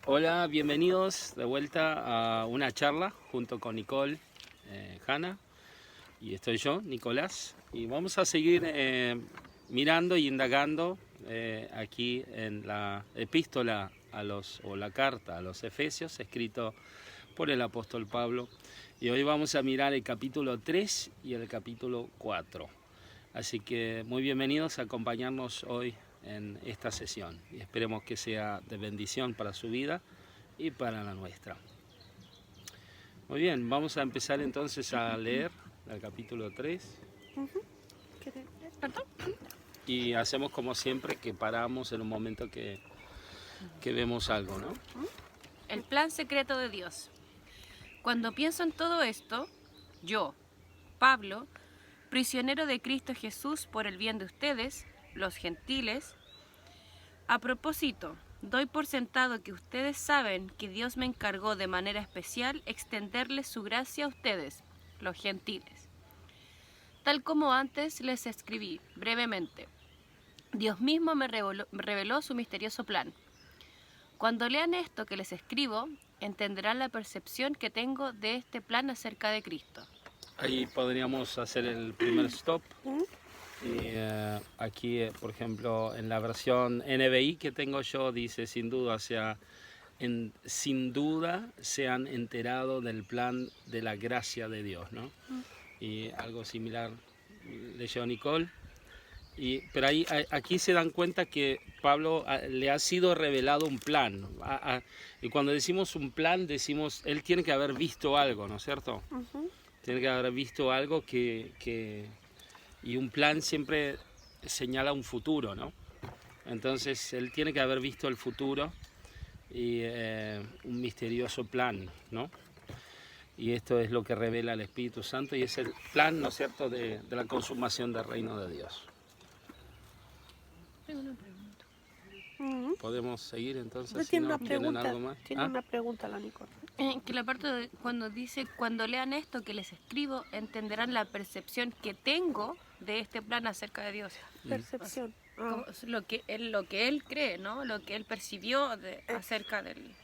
Hola, bienvenidos de vuelta a una charla junto con Nicole, Hanna, y estoy yo, Nicolás, y vamos a seguir mirando y indagando aquí en la epístola o la carta a los Efesios, escrito por el apóstol Pablo, y hoy vamos a mirar el capítulo 3 y el capítulo 4. Así que muy bienvenidos a acompañarnos hoy en esta sesión y esperemos que sea de bendición para su vida y para la nuestra. Muy bien, vamos a empezar entonces a leer el capítulo 3 ¿Perdón? y hacemos como siempre que paramos en un momento que vemos algo, ¿no? El plan secreto de Dios. Cuando pienso en todo esto, yo, Pablo, prisionero de Cristo Jesús por el bien de ustedes, los gentiles, a propósito, doy por sentado que ustedes saben que Dios me encargó de manera especial extenderles su gracia a ustedes, los gentiles. Tal como antes les escribí brevemente, Dios mismo me reveló su misterioso plan. Cuando lean esto que les escribo, entenderán la percepción que tengo de este plan acerca de Cristo. Ahí podríamos hacer el primer stop. Y aquí, por ejemplo, en la versión NBI que tengo yo, dice sin duda se han enterado del plan de la gracia de Dios, ¿no? Y algo similar leyó Nicole. Pero aquí se dan cuenta que Pablo le ha sido revelado un plan. Y cuando decimos un plan, decimos, él tiene que haber visto algo, ¿no es cierto? Tiene que haber visto algo y un plan siempre señala un futuro, ¿no? Entonces él tiene que haber visto el futuro y un misterioso plan, ¿no? Y esto es lo que revela el Espíritu Santo y es el plan, ¿no es cierto?, de la consumación del reino de Dios. Tengo una pregunta. ¿Podemos seguir entonces? No Si tiene no, una ¿tienen pregunta, algo más? tiene una pregunta la Nicole. Que la parte de cuando dice, cuando lean esto que les escribo, entenderán la percepción que tengo de este plan acerca de Dios. Percepción. Como lo que él cree, ¿no? Lo que él percibió acerca del...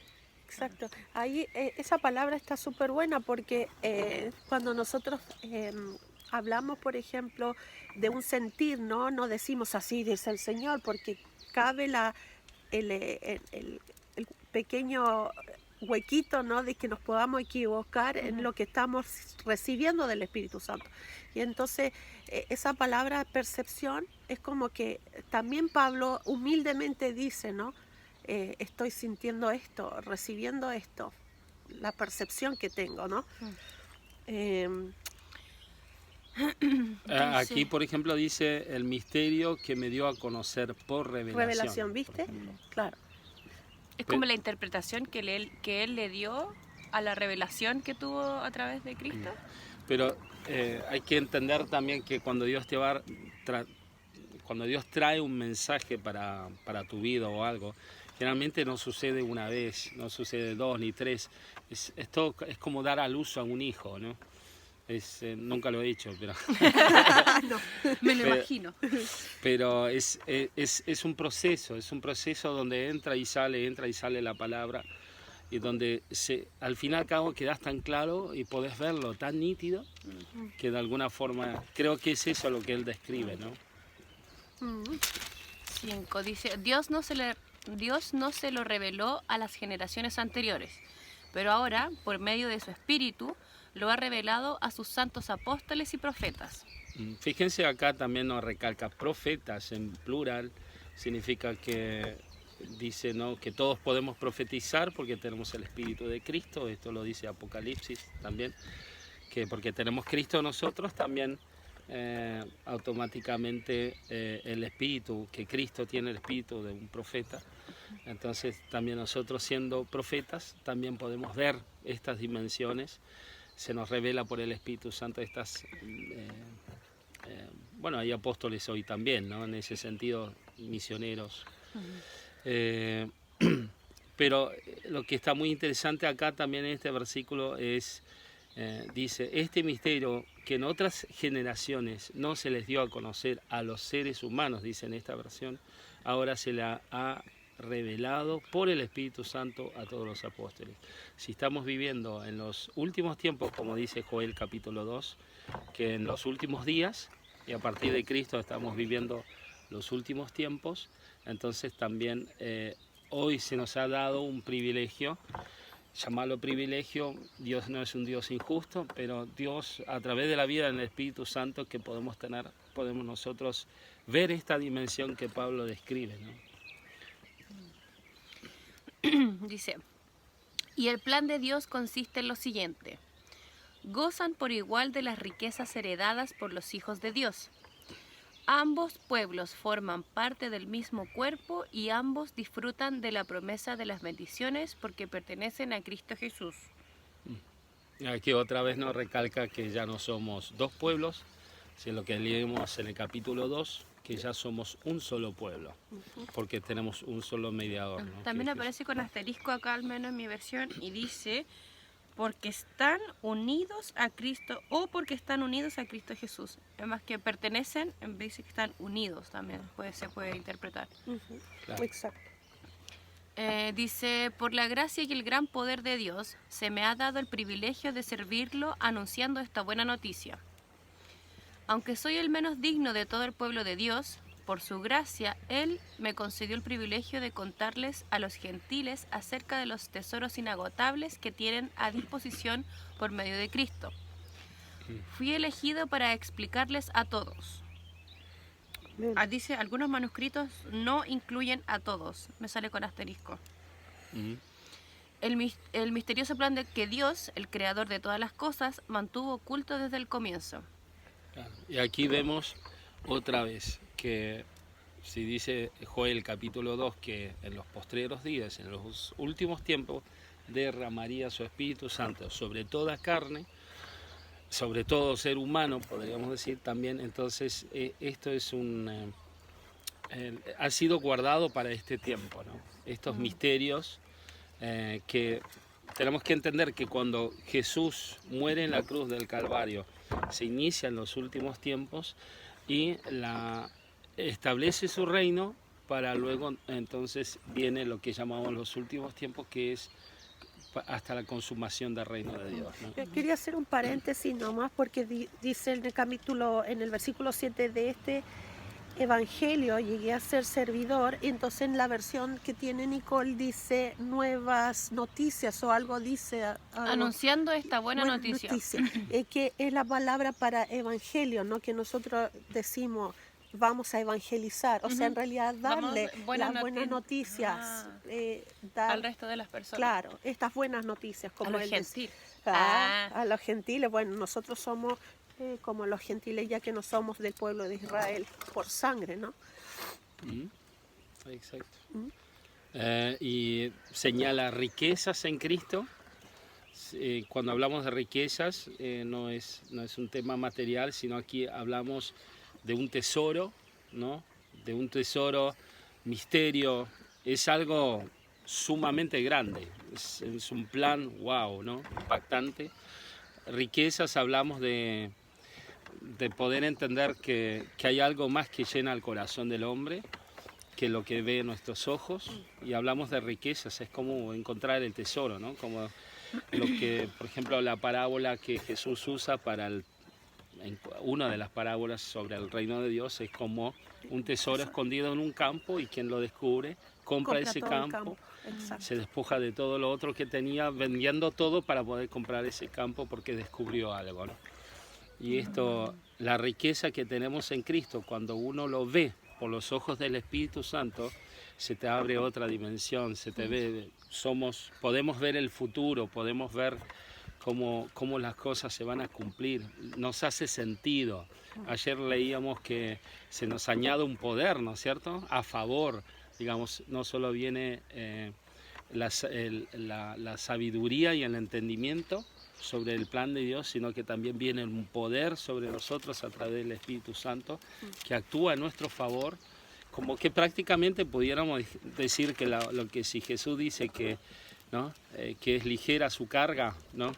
Exacto. Ahí esa palabra está súper buena porque cuando nosotros hablamos, por ejemplo, de un sentir, no decimos así, dice el Señor, porque cabe el pequeño huequito, ¿no?, de que nos podamos equivocar en lo que estamos recibiendo del Espíritu Santo. Y entonces esa palabra percepción es como que también Pablo humildemente dice, ¿no? Estoy sintiendo esto, recibiendo esto, la percepción que tengo, ¿no? Aquí, por ejemplo, dice el misterio que me dio a conocer por revelación. Revelación, ¿viste? Claro. Es como la interpretación que él le dio a la revelación que tuvo a través de Cristo. Pero hay que entender también que cuando Dios cuando Dios trae un mensaje para tu vida o algo, generalmente no sucede una vez, no sucede dos ni tres. Es como dar a luz a un hijo, ¿no? Nunca lo he hecho, pero No. Me lo imagino. pero es un proceso donde entra y sale la palabra y donde al fin y al cabo quedas tan claro y podés verlo tan nítido que de alguna forma creo que es eso lo que él describe, ¿no? 5 dice, Dios no se lo reveló a las generaciones anteriores, pero ahora, por medio de su Espíritu, lo ha revelado a sus santos apóstoles y profetas. Fíjense acá también nos recalca profetas en plural, significa que dice, ¿no?, que todos podemos profetizar porque tenemos el Espíritu de Cristo, esto lo dice Apocalipsis también, que porque tenemos Cristo nosotros también automáticamente el Espíritu, que Cristo tiene el Espíritu de un profeta, entonces también nosotros siendo profetas también podemos ver estas dimensiones, se nos revela por el Espíritu Santo estas... bueno, hay apóstoles hoy también, ¿no?, en ese sentido, misioneros. Pero lo que está muy interesante acá también en este versículo es, dice, este misterio que en otras generaciones no se les dio a conocer a los seres humanos, dice en esta versión, ahora se le ha revelado por el Espíritu Santo a todos los apóstoles. Si estamos viviendo en los últimos tiempos, como dice Joel capítulo 2, que en los últimos días, y a partir de Cristo estamos viviendo los últimos tiempos, entonces también hoy se nos ha dado un privilegio. Llamarlo privilegio, Dios no es un Dios injusto, pero Dios a través de la vida del Espíritu Santo que podemos nosotros ver esta dimensión que Pablo describe, ¿no? Dice, y el plan de Dios consiste en lo siguiente: gozan por igual de las riquezas heredadas por los hijos de Dios. Ambos pueblos forman parte del mismo cuerpo y ambos disfrutan de la promesa de las bendiciones porque pertenecen a Cristo Jesús. Aquí otra vez nos recalca que ya no somos dos pueblos, sino lo que leemos en el capítulo 2, que ya somos un solo pueblo, porque tenemos un solo mediador, ¿no? También aparece con asterisco acá, al menos en mi versión, y dice, porque están unidos a Cristo, o porque están unidos a Cristo Jesús. Además que pertenecen, dice que están unidos también, se puede interpretar. Claro. Exacto. Dice, por la gracia y el gran poder de Dios, se me ha dado el privilegio de servirlo anunciando esta buena noticia. Aunque soy el menos digno de todo el pueblo de Dios, por su gracia, Él me concedió el privilegio de contarles a los gentiles acerca de los tesoros inagotables que tienen a disposición por medio de Cristo. Fui elegido para explicarles a todos. Dice, algunos manuscritos no incluyen a todos. Me sale con asterisco. El misterioso plan de que Dios, el creador de todas las cosas, mantuvo oculto desde el comienzo. Claro. Y aquí vemos otra vez que si dice Joel capítulo 2 que en los postreros días, en los últimos tiempos, derramaría su Espíritu Santo sobre toda carne, sobre todo ser humano, podríamos decir también. Entonces esto es ha sido guardado para este tiempo, ¿no? Estos misterios que tenemos que entender que cuando Jesús muere en la cruz del Calvario, se inicia en los últimos tiempos y establece su reino, para luego entonces viene lo que llamamos los últimos tiempos, que es hasta la consumación del reino de Dios, ¿no? Yo quería hacer un paréntesis nomás porque dice en el versículo 7 de este evangelio, llegué a ser servidor, y entonces en la versión que tiene Nicole dice nuevas noticias o algo dice. Anunciando esta buena noticia. Que es la palabra para evangelio, ¿no? Que nosotros decimos vamos a evangelizar, o sea, en realidad darle las buenas noticias al resto de las personas. Claro, estas buenas noticias, como a los gentiles. A los gentiles. Bueno, nosotros somos como los gentiles, ya que no somos del pueblo de Israel por sangre, ¿no? Exacto. Y señala riquezas en Cristo. Cuando hablamos de riquezas, no es un tema material, sino aquí hablamos de un tesoro, ¿no? De un tesoro, misterio. Es algo sumamente grande, es un plan wow, ¿no? Impactante. Riquezas, hablamos de poder entender que hay algo más que llena el corazón del hombre que lo que ve nuestros ojos, y hablamos de riquezas, es como encontrar el tesoro, ¿no? Como lo que, por ejemplo, la parábola que Jesús usa una de las parábolas sobre el reino de Dios es como un tesoro escondido en un campo, y quien lo descubre compra ese campo, se despoja de todo lo otro que tenía, vendiendo todo para poder comprar ese campo porque descubrió algo, ¿no? Y esto, la riqueza que tenemos en Cristo, cuando uno lo ve por los ojos del Espíritu Santo, se te abre otra dimensión, podemos ver el futuro, podemos ver cómo las cosas se van a cumplir, nos hace sentido. Ayer leíamos que se nos añade un poder, ¿no es cierto?, a favor, digamos, no solo viene la sabiduría y el entendimiento sobre el plan de Dios, sino que también viene un poder sobre nosotros a través del Espíritu Santo que actúa a nuestro favor, como que prácticamente pudiéramos decir que lo que si Jesús dice que, ¿no? Que es ligera su carga, ¿no?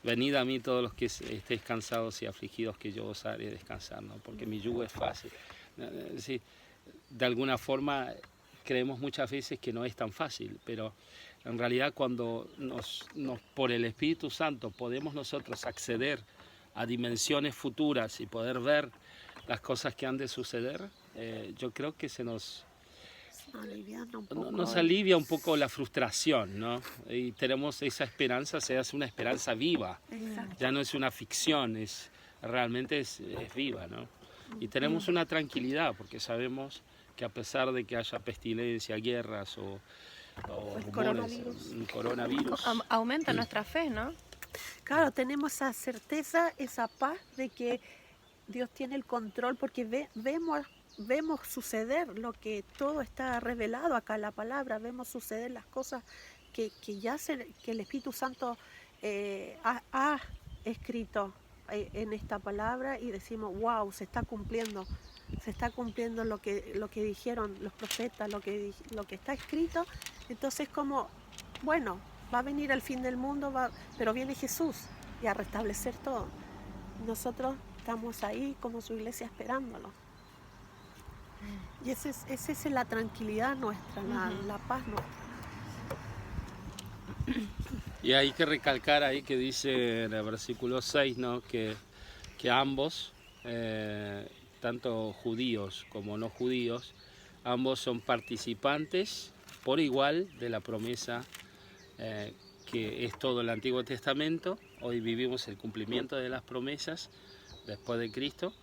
Venid a mí todos los que estéis cansados y afligidos, que yo os haré descansar, ¿no? Porque mi yugo es fácil. Sí, de alguna forma creemos muchas veces que no es tan fácil, pero en realidad cuando por el Espíritu Santo podemos nosotros acceder a dimensiones futuras y poder ver las cosas que han de suceder, yo creo que nos alivia un poco la frustración, ¿no? Y tenemos esa esperanza, se hace una esperanza viva. Exacto. Ya no es una ficción, realmente es viva, ¿no? Y tenemos una tranquilidad porque sabemos que a pesar de que haya pestilencia, guerras o rumores, un coronavirus, Aumenta nuestra fe, ¿no? Claro, tenemos esa certeza, esa paz de que Dios tiene el control, porque vemos suceder lo que todo está revelado acá en la palabra, vemos suceder las cosas que el Espíritu Santo ha escrito en esta palabra, y decimos, wow, se está cumpliendo lo que dijeron los profetas, lo que está escrito. Entonces, como, bueno, va a venir el fin del mundo, pero viene Jesús y a restablecer todo. Nosotros estamos ahí como su iglesia esperándolo. Y esa es la tranquilidad nuestra, la paz nuestra. Y hay que recalcar ahí que dice en el versículo 6, ¿no? que ambos, tanto judíos como no judíos, ambos son participantes por igual de la promesa que es todo el Antiguo Testamento. Hoy vivimos el cumplimiento de las promesas después de Cristo,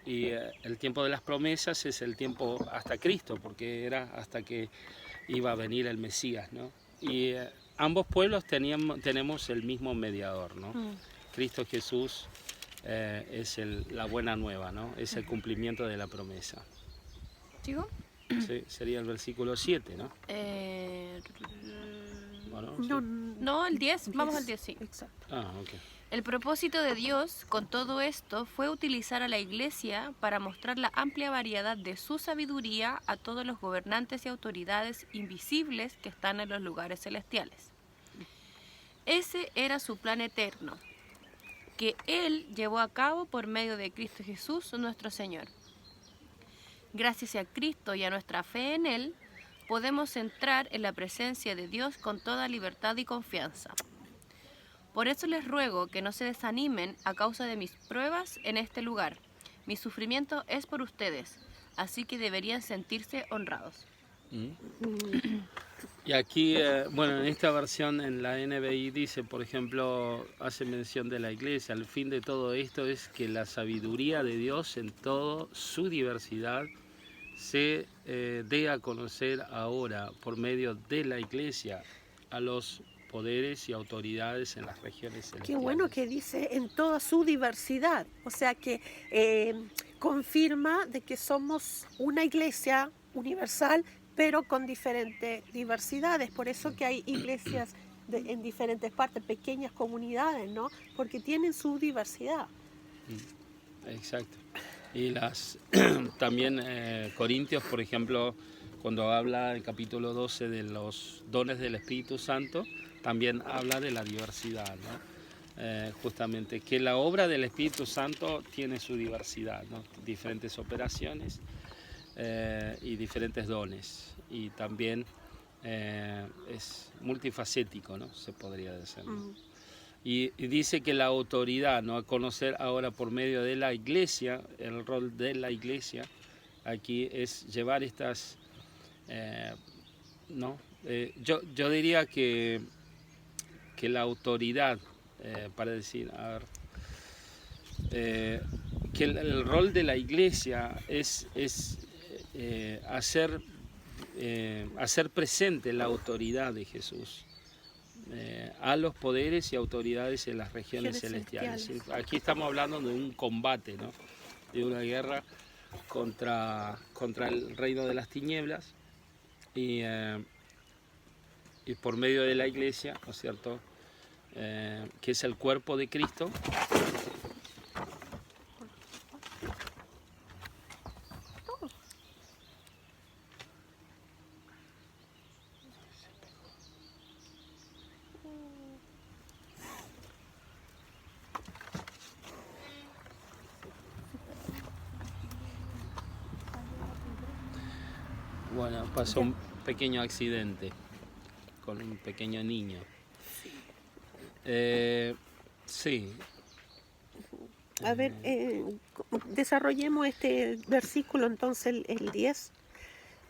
y el tiempo de las promesas es el tiempo hasta Cristo, porque era hasta que iba a venir el Mesías, ¿no? Y ambos pueblos tenemos el mismo mediador, ¿no? Cristo Jesús es la buena nueva, ¿no? Es el cumplimiento de la promesa. ¿Sigo? Sí, sería el versículo 7, ¿no? Bueno, No, el 10, vamos al 10, sí. Exacto. Ok. El propósito de Dios con todo esto fue utilizar a la Iglesia para mostrar la amplia variedad de su sabiduría a todos los gobernantes y autoridades invisibles que están en los lugares celestiales. Ese era su plan eterno, que Él llevó a cabo por medio de Cristo Jesús, nuestro Señor. Gracias a Cristo y a nuestra fe en Él, podemos entrar en la presencia de Dios con toda libertad y confianza. Por eso les ruego que no se desanimen a causa de mis pruebas en este lugar. Mi sufrimiento es por ustedes, así que deberían sentirse honrados. Y aquí, bueno, en esta versión en la NBI dice, por ejemplo, hace mención de la iglesia. El fin de todo esto es que la sabiduría de Dios en toda su diversidad se dé a conocer ahora por medio de la iglesia a los poderes y autoridades en las regiones celestiales. Qué bueno que dice en toda su diversidad, o sea que confirma de que somos una iglesia universal, pero con diferentes diversidades. Por eso que hay iglesias en diferentes partes, pequeñas comunidades, ¿no? Porque tienen su diversidad. Exacto. Y también Corintios, por ejemplo, cuando habla en el capítulo 12 de los dones del Espíritu Santo, también habla de la diversidad, ¿no? Justamente que la obra del Espíritu Santo tiene su diversidad, ¿no? Diferentes operaciones y diferentes dones, y también es multifacético, ¿no? Se podría decir, ¿no? Y dice que la autoridad, ¿no? A conocer ahora por medio de la iglesia, el rol de la iglesia aquí es llevar estas, ¿no? Yo diría que la autoridad, para decir, que el rol de la iglesia es hacer presente la autoridad de Jesús a los poderes y autoridades en las regiones celestiales. Aquí estamos hablando de un combate, ¿no? De una guerra contra el reino de las tinieblas, y por medio de la iglesia, ¿no es cierto?, que es el cuerpo de Cristo. Bueno, Bueno, pasó un pequeño accidente con un pequeño niño. Sí. A ver, desarrollemos este versículo entonces, el 10.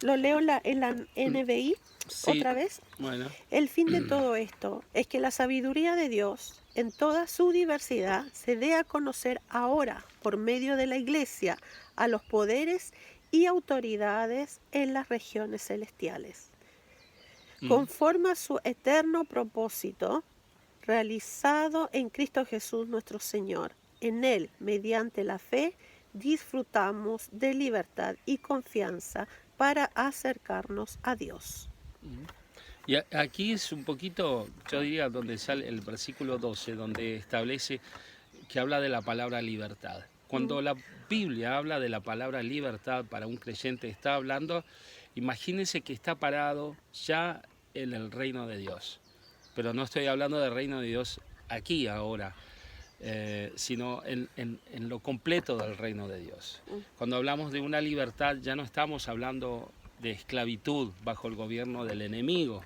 Lo leo en la NBI Sí, otra vez. bueno, El fin de todo esto es que la sabiduría de Dios, en toda su diversidad, se dé a conocer ahora por medio de la Iglesia a los poderes y autoridades en las regiones celestiales, conforme a su eterno propósito realizado en Cristo Jesús nuestro Señor. En Él, mediante la fe, disfrutamos de libertad y confianza para acercarnos a Dios. y aquí es un poquito, yo diría, donde sale el versículo 12, donde establece que habla de la palabra libertad. Cuando la Biblia habla de la palabra libertad para un creyente, está hablando, imagínense que está parado ya en el reino de Dios. Pero no estoy hablando del reino de Dios aquí, ahora, sino en lo completo del reino de Dios. Cuando hablamos de una libertad, ya no estamos hablando de esclavitud bajo el gobierno del enemigo,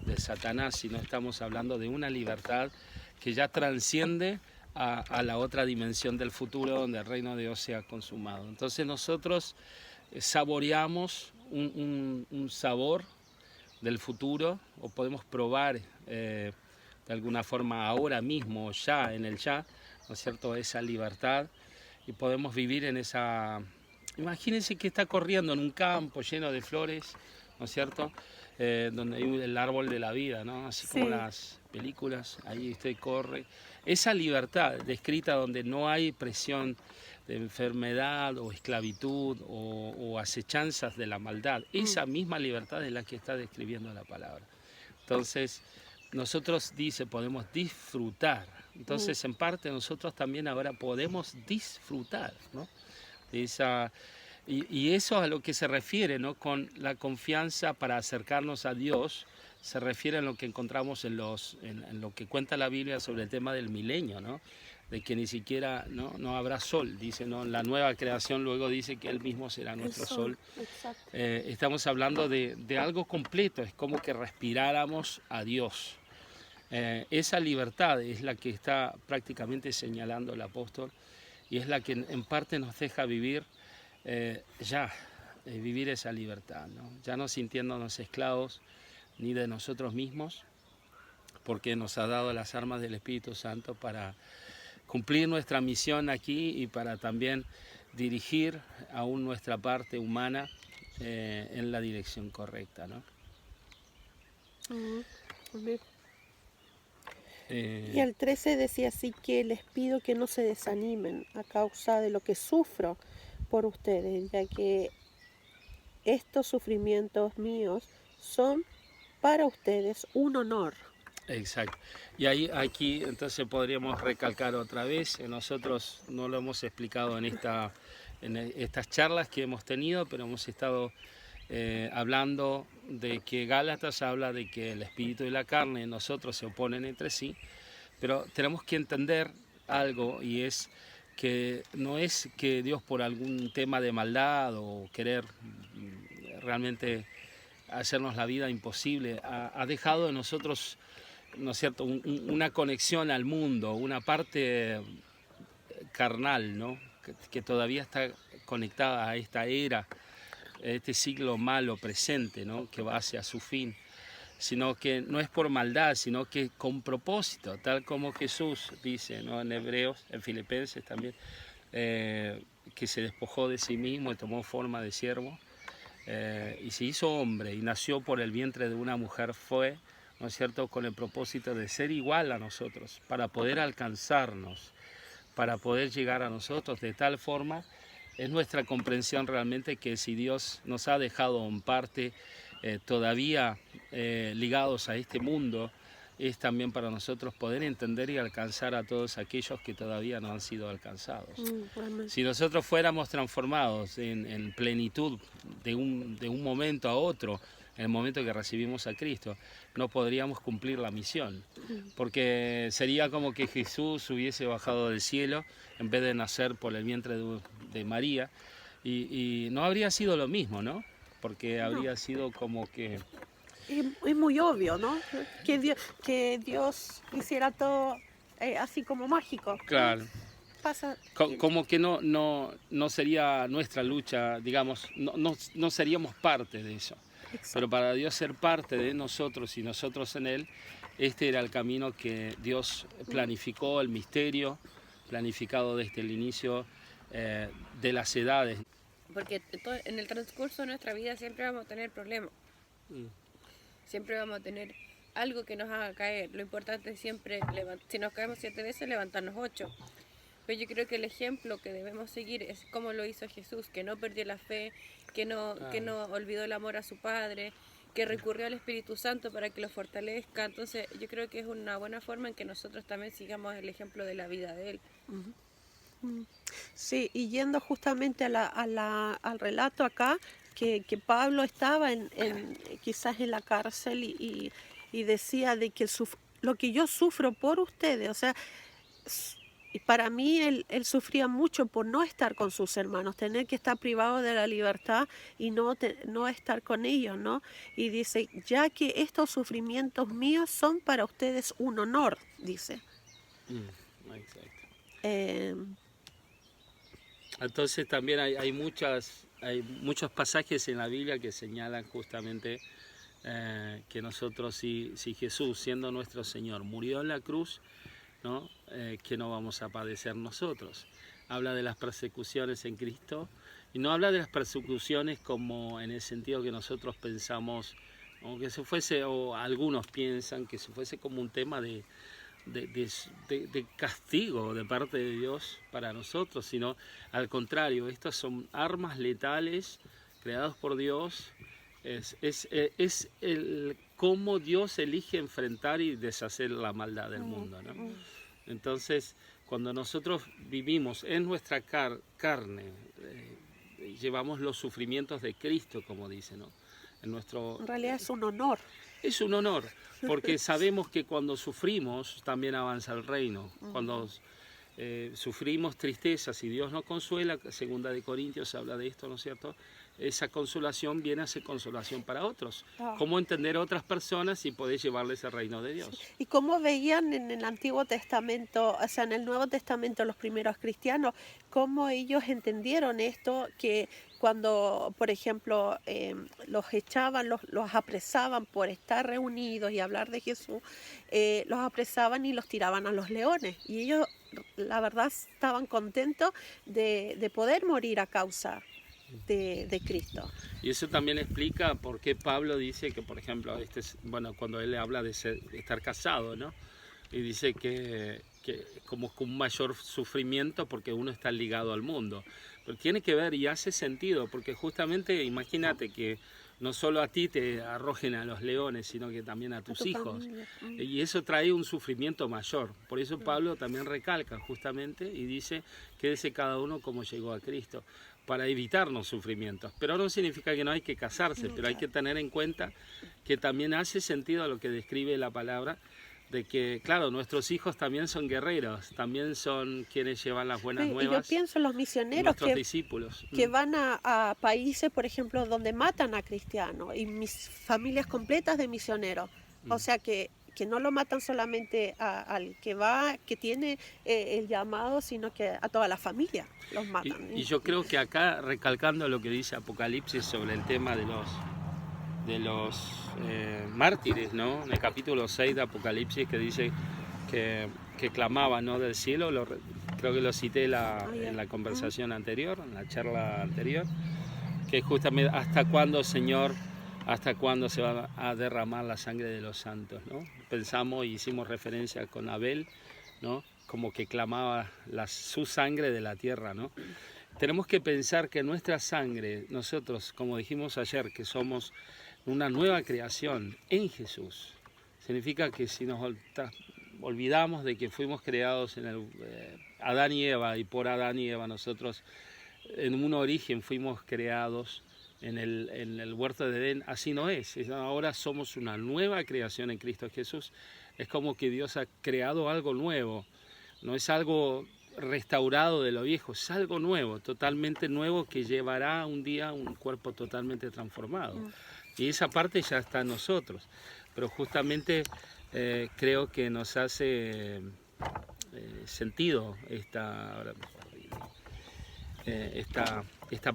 de Satanás, sino estamos hablando de una libertad que ya transciende a la otra dimensión del futuro donde el reino de Dios sea consumado. Entonces nosotros saboreamos un sabor del futuro, o podemos probar de alguna forma ahora mismo, ya, en el ya, ¿no es cierto?, esa libertad, y podemos vivir en esa... Imagínense que está corriendo en un campo lleno de flores, ¿no es cierto?, donde hay el árbol de la vida, ¿no?, así como Sí. las películas, ahí usted corre. Esa libertad descrita donde no hay presión de enfermedad o esclavitud o acechanzas de la maldad, esa misma libertad es la que está describiendo la palabra. Entonces, nosotros podemos disfrutar. Entonces, en parte, nosotros también ahora podemos disfrutar, ¿no?, de esa... Y eso a lo que se refiere, ¿no?, con la confianza para acercarnos a Dios, se refiere a lo que encontramos en lo que cuenta la Biblia sobre el tema del milenio, ¿no?, de que ni siquiera no habrá sol, dice, ¿no?, la nueva creación luego dice que Él mismo será nuestro sol. Exacto. Estamos hablando de algo completo, es como que respiráramos a Dios. Esa libertad es la que está prácticamente señalando el apóstol y es la que en parte nos deja vivir vivir esa libertad, ¿no?, ya no sintiéndonos esclavos ni de nosotros mismos, porque nos ha dado las armas del Espíritu Santo para cumplir nuestra misión aquí y para también dirigir aún nuestra parte humana en la dirección correcta, ¿no? Amén. Eh, Y el 13 decía así que les pido que no se desanimen a causa de lo que sufro por ustedes, ya que estos sufrimientos míos son para ustedes un honor. Exacto. Y aquí entonces podríamos recalcar otra vez, nosotros no lo hemos explicado en estas charlas que hemos tenido, pero hemos estado hablando de que Gálatas habla de que el espíritu y la carne en nosotros se oponen entre sí, pero tenemos que entender algo, y es que no es que Dios por algún tema de maldad o querer realmente hacernos la vida imposible, ha dejado de nosotros, ¿no es cierto?, una conexión al mundo, una parte carnal, ¿no?, que todavía está conectada a esta era, a este siglo malo presente, ¿no?, que va hacia su fin, sino que no es por maldad, sino que con propósito, tal como Jesús dice, ¿no?, en Hebreos, en Filipenses también, que se despojó de sí mismo y tomó forma de siervo, y se hizo hombre y nació por el vientre de una mujer, fue, ¿no es cierto?, con el propósito de ser igual a nosotros, para poder alcanzarnos, para poder llegar a nosotros de tal forma. Es nuestra comprensión realmente que si Dios nos ha dejado en parte todavía ligados a este mundo, es también para nosotros poder entender y alcanzar a todos aquellos que todavía no han sido alcanzados. Amén. Si nosotros fuéramos transformados en plenitud de un momento a otro, en el momento que recibimos a Cristo, no podríamos cumplir la misión, porque sería como que Jesús hubiese bajado del cielo en vez de nacer por el vientre de María, y no habría sido lo mismo, ¿no? porque habría sido como que... Es muy obvio, ¿no? Que Dios hiciera todo así como mágico. Claro. Pasa. Como que no sería nuestra lucha, digamos, no seríamos parte de eso. Exacto. Pero para Dios ser parte de nosotros y nosotros en Él, este era el camino que Dios planificó, el misterio planificado desde el inicio de las edades. Porque en el transcurso de nuestra vida siempre vamos a tener problemas. Siempre vamos a tener algo que nos haga caer. Lo importante es siempre, si nos caemos 7 veces, levantarnos 8. Pero yo creo que el ejemplo que debemos seguir es como lo hizo Jesús, que no perdió la fe, que no olvidó el amor a su Padre, que recurrió al Espíritu Santo para que lo fortalezca. Entonces yo creo que es una buena forma en que nosotros también sigamos el ejemplo de la vida de Él. Sí, y yendo justamente al relato acá, que Pablo estaba quizás en la cárcel y decía de que lo que yo sufro por ustedes, o sea, y para mí él sufría mucho por no estar con sus hermanos, tener que estar privado de la libertad y no estar con ellos, ¿no? Y dice, ya que estos sufrimientos míos son para ustedes un honor, dice. Exacto. Entonces también hay muchos pasajes en la Biblia que señalan justamente que nosotros, si Jesús, siendo nuestro Señor, murió en la cruz, ¿no? Que no vamos a padecer nosotros. Habla de las persecuciones en Cristo y no habla de las persecuciones como en el sentido que nosotros pensamos, o que se fuese, o algunos piensan que se fuese como un tema de castigo de parte de Dios para nosotros, sino al contrario, estas son armas letales creadas por Dios. Es cómo Dios elige enfrentar y deshacer la maldad del mundo, ¿no? Entonces, cuando nosotros vivimos en nuestra carne, llevamos los sufrimientos de Cristo, como dice, ¿no? En realidad es un honor. Es un honor, porque sabemos que cuando sufrimos también avanza el reino. Cuando sufrimos tristezas y Dios nos consuela, 2 de Corintios habla de esto, ¿no es cierto? Esa consolación viene a ser consolación para otros. Cómo entender a otras personas y poder llevarles el reino de Dios. ¿Y cómo veían en el Antiguo Testamento, o sea, en el Nuevo Testamento los primeros cristianos, cómo ellos entendieron esto, que cuando, por ejemplo, los echaban, los apresaban por estar reunidos y hablar de Jesús, los apresaban y los tiraban a los leones? Y ellos, la verdad, estaban contentos de poder morir a causa de Cristo. Y eso también explica por qué Pablo dice que, por ejemplo, cuando él habla de estar casado, ¿no? Y dice que como con un mayor sufrimiento porque uno está ligado al mundo. Pero tiene que ver y hace sentido, porque justamente imagínate que no solo a ti te arrojen a los leones, sino que también a tus hijos. Y eso trae un sufrimiento mayor. Por eso Pablo también recalca justamente y dice, quédese cada uno como llegó a Cristo, para evitarnos sufrimientos. Pero no significa que no hay que casarse, pero hay que tener en cuenta que también hace sentido a lo que describe la palabra, de que, claro, nuestros hijos también son guerreros, también son quienes llevan las buenas nuevas. Y yo pienso en los misioneros nuestros discípulos. Que van a países, por ejemplo, donde matan a cristianos, y mis familias completas de misioneros. O sea que no lo matan solamente al que va, que tiene el llamado, sino que a toda la familia los matan. Y yo creo que acá, recalcando lo que dice Apocalipsis sobre el tema de los mártires, ¿no? En el capítulo 6 de Apocalipsis, que dice que clamaban, ¿no? Del cielo, creo que lo cité en la conversación anterior, en la charla anterior, que justamente hasta cuándo, Señor, hasta cuándo se va a derramar la sangre de los santos, ¿no? Pensamos y hicimos referencia con Abel, ¿no? Como que clamaba su sangre de la tierra, ¿no? Tenemos que pensar que nuestra sangre, nosotros, como dijimos ayer, que somos una nueva creación en Jesús, significa que si nos olvidamos de que fuimos creados en Adán y Eva, y por Adán y Eva nosotros en un origen fuimos creados en el huerto de Edén, así no es. Ahora somos una nueva creación en Cristo Jesús. Es como que Dios ha creado algo nuevo, no es algo restaurado de lo viejo, es algo nuevo, totalmente nuevo, que llevará un día un cuerpo totalmente transformado. Y esa parte ya está en nosotros, pero justamente creo que nos hace sentido esta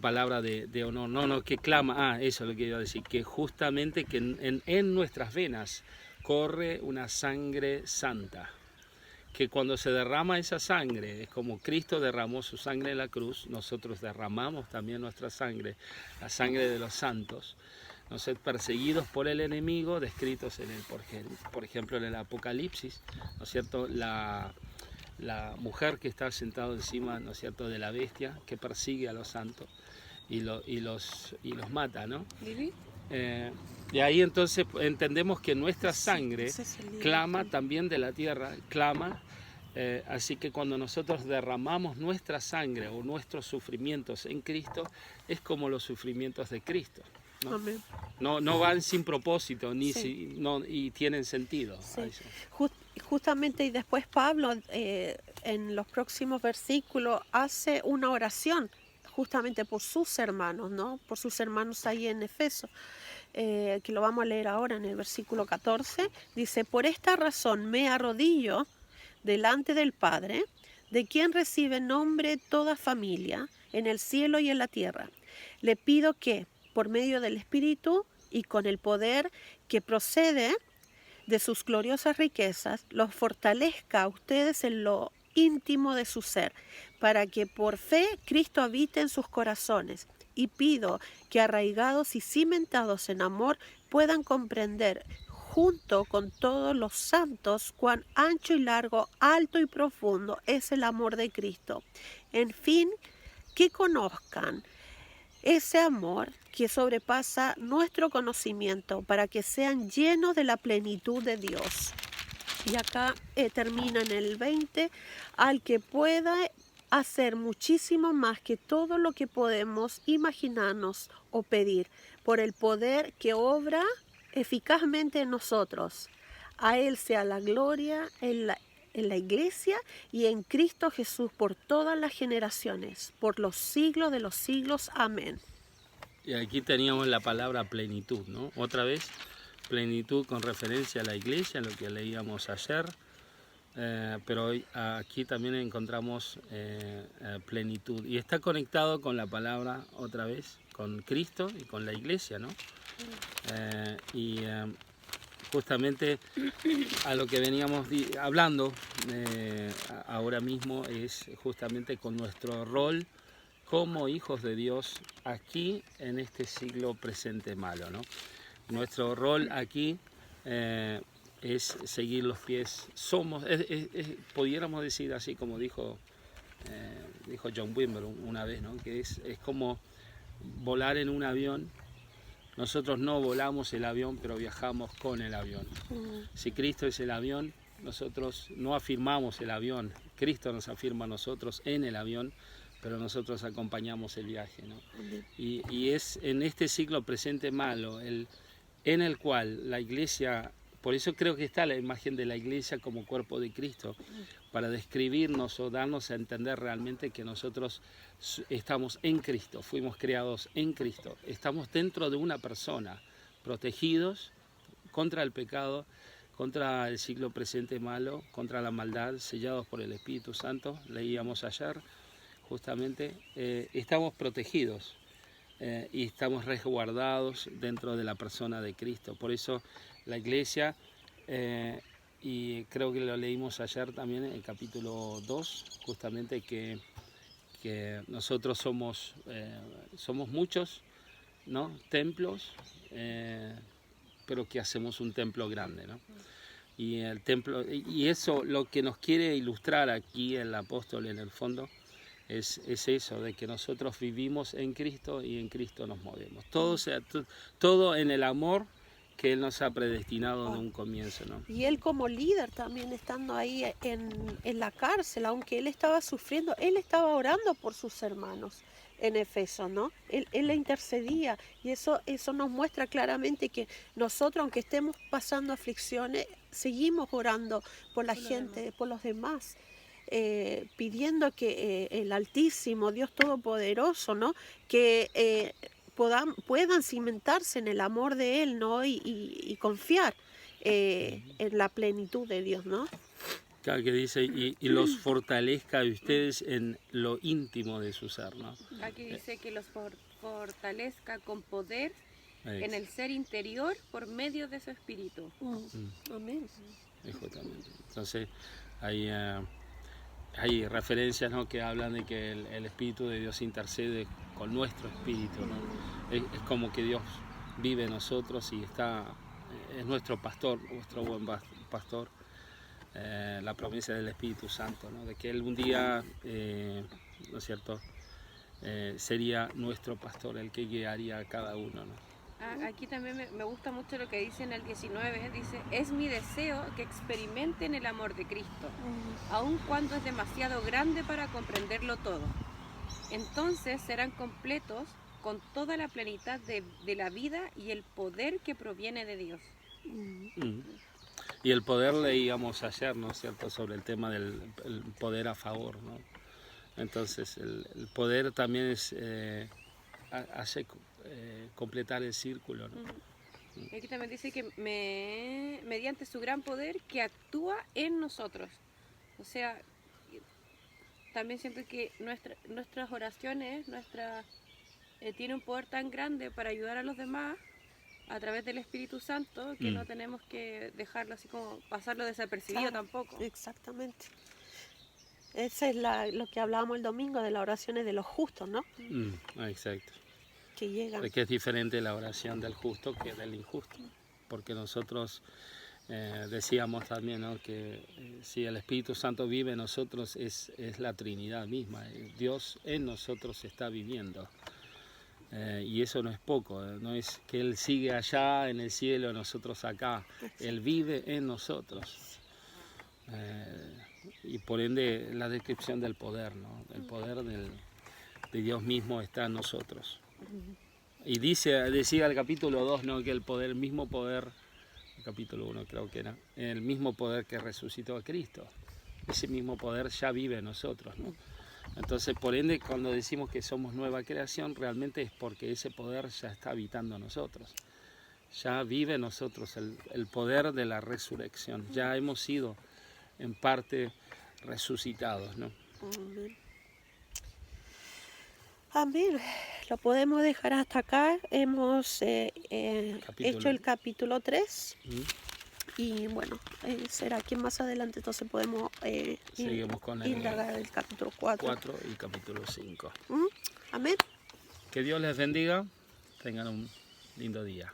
palabra de honor, no, que clama, eso es lo que iba a decir, que justamente que en nuestras venas corre una sangre santa, que cuando se derrama esa sangre, es como Cristo derramó su sangre en la cruz, nosotros derramamos también nuestra sangre, la sangre de los santos, no ser perseguidos por el enemigo, descritos por ejemplo en el Apocalipsis, ¿no es cierto? La mujer que está sentada encima, ¿no es cierto?, de la bestia, que persigue a los santos y los mata, ¿no? Y ahí entonces entendemos que nuestra sangre clama también de la tierra, clama. Así que cuando nosotros derramamos nuestra sangre o nuestros sufrimientos en Cristo, es como los sufrimientos de Cristo. No van sin propósito y tienen sentido. Sí. Justamente, y después Pablo en los próximos versículos hace una oración justamente por sus hermanos, ¿no? Por sus hermanos ahí en Efeso, que lo vamos a leer ahora en el versículo 14. Dice: por esta razón me arrodillo delante del Padre, de quien recibe nombre toda familia en el cielo y en la tierra. Le pido que, por medio del Espíritu y con el poder que procede de sus gloriosas riquezas, los fortalezca a ustedes en lo íntimo de su ser, para que por fe Cristo habite en sus corazones. Y pido que, arraigados y cimentados en amor, puedan comprender junto con todos los santos cuán ancho y largo, alto y profundo es el amor de Cristo. En fin, que conozcan ese amor que sobrepasa nuestro conocimiento, para que sean llenos de la plenitud de Dios. Y acá termina en el 20, al que pueda hacer muchísimo más que todo lo que podemos imaginarnos o pedir, por el poder que obra eficazmente en nosotros. A Él sea la gloria en la Iglesia y en Cristo Jesús por todas las generaciones, por los siglos de los siglos. Amén. Y aquí teníamos la palabra plenitud, ¿no? Otra vez, plenitud con referencia a la Iglesia, lo que leíamos ayer, pero hoy aquí también encontramos plenitud. Y está conectado con la palabra, otra vez, con Cristo y con la Iglesia, ¿no? Justamente a lo que veníamos hablando ahora mismo es justamente con nuestro rol como hijos de Dios aquí en este siglo presente malo, ¿no? Nuestro rol aquí es seguir los pies. Pudiéramos decir así como dijo John Wimber una vez, ¿no? Que es como volar en un avión. Nosotros no volamos el avión, pero viajamos con el avión. Si Cristo es el avión, nosotros no afirmamos el avión. Cristo nos afirma a nosotros en el avión, pero nosotros acompañamos el viaje, ¿no? Y es en este siglo presente malo, en el cual la Iglesia, por eso creo que está la imagen de la Iglesia como cuerpo de Cristo, para describirnos o darnos a entender realmente que nosotros estamos en Cristo, fuimos creados en Cristo, estamos dentro de una persona, protegidos contra el pecado, contra el siglo presente malo, contra la maldad, sellados por el Espíritu Santo, leíamos ayer, justamente, estamos protegidos y estamos resguardados dentro de la persona de Cristo. Por eso la Iglesia, y creo que lo leímos ayer también en el capítulo 2, justamente que nosotros somos muchos, ¿no? Templos, pero que hacemos un templo grande, ¿no? Y el templo, y eso lo que nos quiere ilustrar aquí el apóstol en el fondo es eso, de que nosotros vivimos en Cristo y en Cristo nos movemos. Todo en el amor que Él nos ha predestinado de un comienzo, ¿no? Y Él como líder también, estando ahí en la cárcel, aunque Él estaba sufriendo, Él estaba orando por sus hermanos en Efeso, ¿no? Él le intercedía, y eso nos muestra claramente que nosotros, aunque estemos pasando aflicciones, seguimos orando por la gente, por los demás. pidiendo que el Altísimo, Dios Todopoderoso, ¿no? Que puedan cimentarse en el amor de Él, ¿no? Y confiar en la plenitud de Dios, ¿no? Claro, que dice, y los fortalezca a ustedes en lo íntimo de su ser, ¿no? Aquí dice que los fortalezca con poder Ahí, en el ser interior por medio de su espíritu. Amén. justamente. Entonces, hay referencias, ¿no?, que hablan de que el Espíritu de Dios intercede con nuestro espíritu, ¿no? Es como que Dios vive en nosotros y es nuestro pastor, nuestro buen pastor. La promesa del Espíritu Santo, ¿no?, de que Él un día, ¿no es cierto?, sería nuestro pastor, el que guiaría a cada uno, ¿no? Aquí también me gusta mucho lo que dice en el 19, dice, es mi deseo que experimenten el amor de Cristo, aun cuando es demasiado grande para comprenderlo todo. Entonces serán completos con toda la plenitud de la vida y el poder que proviene de Dios. Y el poder leíamos ayer, ¿no es cierto?, sobre el tema del el poder a favor, ¿no? Entonces el poder también hace completar el círculo, ¿no? Y aquí también dice que mediante su gran poder que actúa en nosotros. O sea, también siento que nuestras oraciones, tiene un poder tan grande para ayudar a los demás a través del Espíritu Santo que no tenemos que dejarlo así como pasarlo desapercibido tampoco. Exactamente. Esa es lo que hablábamos el domingo de las oraciones de los justos, ¿no? Exacto. Que llegan. Es que es diferente la oración del justo que del injusto, porque nosotros decíamos también, ¿no?, que si el Espíritu Santo vive en nosotros es la Trinidad misma, Dios en nosotros está viviendo. Y eso no es poco, no es que Él sigue allá en el cielo, nosotros acá, Él vive en nosotros. Y por ende la descripción del poder, ¿no? El poder de Dios mismo está en nosotros. Y decía el capítulo 2, ¿no?, que el mismo poder, el capítulo 1 creo que era, el mismo poder que resucitó a Cristo, ese mismo poder ya vive en nosotros, ¿no? Entonces, por ende, cuando decimos que somos nueva creación, realmente es porque ese poder ya está habitando en nosotros. Ya vive en nosotros el poder de la resurrección. Ya hemos sido, en parte, resucitados, ¿no? Amén. Lo podemos dejar hasta acá. Hemos hecho el capítulo 3. Y bueno, será que más adelante entonces podemos seguimos con indagar el capítulo 4. 4 y capítulo 5. Amén. Que Dios les bendiga. Tengan un lindo día.